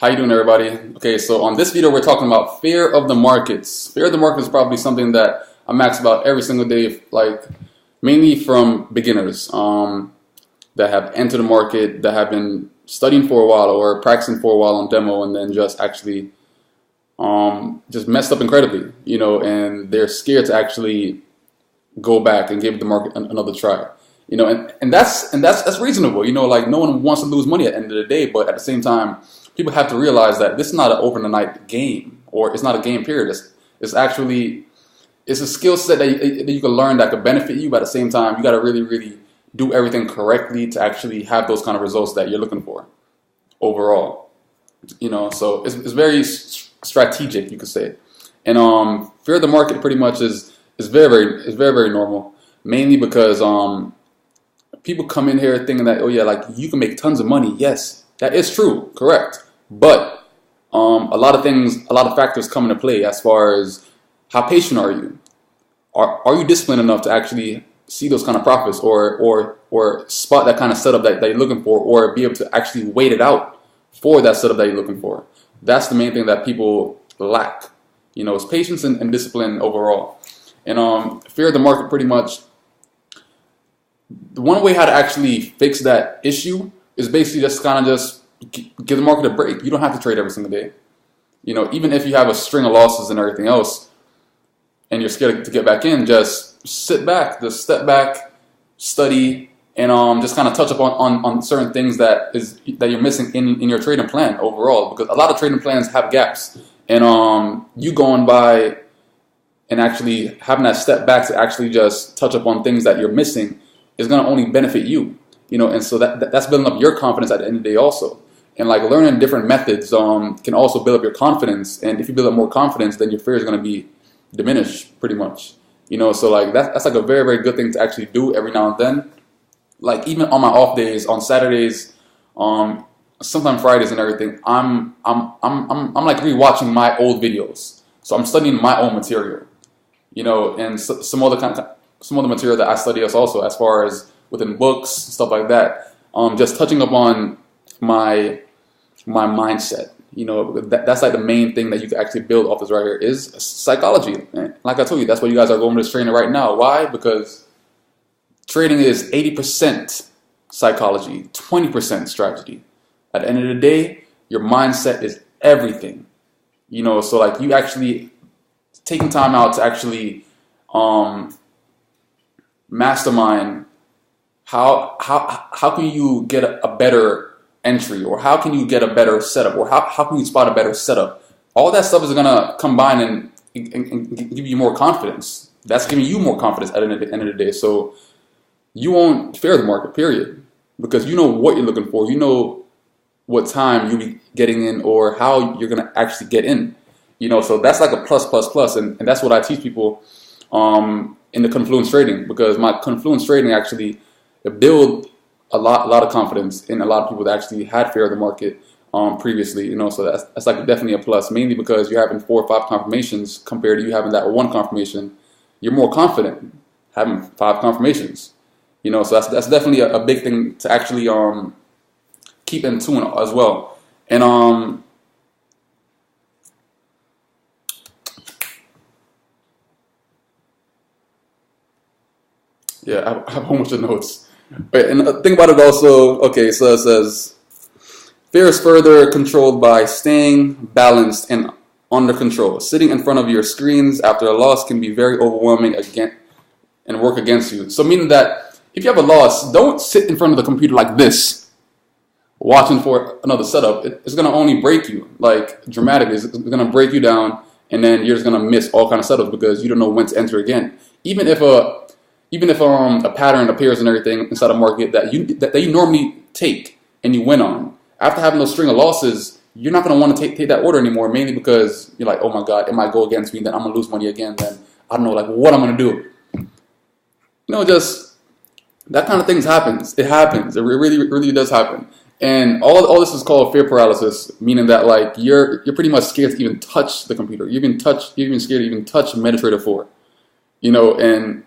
How you doing, everybody? Okay, so on this video, we're talking about fear of the markets. Fear of the market is probably something that I'm asked about every single day, like mainly from beginners that have entered the market, that have been studying for a while or practicing for a while on demo, and then just actually just messed up incredibly, and they're scared to actually go back and give the market another try. And that's reasonable. Like no one wants to lose money at the end of the day, but at the same time, people have to realize that this is not an overnight game, or it's not a game period. It's a skill set that you can learn that could benefit you, but at the same time, you got to really do everything correctly to actually have those kind of results that you're looking for overall. So it's very strategic, you could say. And fear of the market pretty much is very normal, mainly because people come in here thinking that, oh yeah, like you can make tons of money. Yes, that is true, correct. But a lot of factors come into play as far as how patient are you? Are you disciplined enough to actually see those kind of profits, or spot that kind of setup that you're looking for, or be able to actually wait it out for that setup that you're looking for? That's the main thing that people lack. It's patience and discipline overall. And fear of the market pretty much, the one way how to actually fix that issue is basically just give the market a break. You don't have to trade every single day. Even if you have a string of losses and everything else, and you're scared to get back in, just sit back, just step back, study, and just kind of touch up on certain things that you're missing in your trading plan overall. Because a lot of trading plans have gaps, and you going by and actually having that step back to actually just touch up on things that you're missing is going to only benefit you. And so that's building up your confidence at the end of the day also. And like learning different methods can also build up your confidence. And if you build up more confidence, then your fear is going to be diminished pretty much. So like that's like a very, very good thing to actually do every now and then. Like even on my off days, on Saturdays, sometimes Fridays and everything, I'm like rewatching my old videos. So I'm studying my own material, and some other material that I study also, as far as within books, stuff like that. Just touching upon my mindset. That's like the main thing that you can actually build off this right here is psychology. And like I told you, that's why you guys are going to this training right now. Why? Because trading is 80% psychology, 20% strategy. At the end of the day, your mindset is everything. So like you actually taking time out to actually mastermind how can you get a better entry, or how can you get a better setup, or how can you spot a better setup? All that stuff is going to combine and give you more confidence. That's giving you more confidence at the end of the day. So you won't fear the market, period, because you know what you're looking for. You know what time you'll be getting in, or how you're going to actually get in. So that's like a plus, and that's what I teach people in the Confluence trading, because my Confluence trading actually build a lot of confidence in a lot of people that actually had fear of the market previously. So that's like definitely a plus, mainly because you're having 4 or 5 confirmations compared to you having that one confirmation. You're more confident having 5 confirmations. So that's definitely a big thing to actually keep in tune as well. And yeah, I have a whole bunch of notes. And think about it also. Okay, so it says, fear is further controlled by staying balanced and under control. Sitting in front of your screens after a loss can be very overwhelming and work against you. So meaning that if you have a loss, don't sit in front of the computer like this, watching for another setup. It's going to only break you, like dramatically. It's going to break you down, and then you're just going to miss all kind of setups because you don't know when to enter again. Even if a pattern appears and everything inside a market that you normally take and you win on, after having those string of losses, you're not going to want to take that order anymore, mainly because you're like, oh my God, it might go against me, then I'm going to lose money again, then I don't know like what I'm going to do. Just that kind of things happens. It happens. It really does happen. And all this is called fear paralysis, meaning that like you're pretty much scared to even touch the computer. You're even scared to even touch MetaTrader 4. And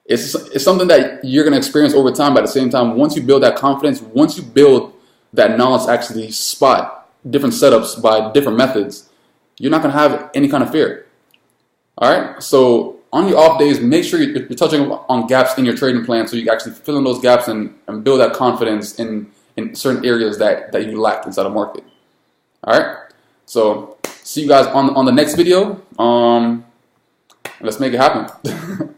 it's something that you're going to experience over time. But at the same time, once you build that confidence, once you build that knowledge to actually spot different setups by different methods, you're not going to have any kind of fear. All right. So on your off days, make sure you're touching on gaps in your trading plan so you can actually fill in those gaps and build that confidence in certain areas that you lack inside the market. All right. So see you guys on the next video. Let's make it happen.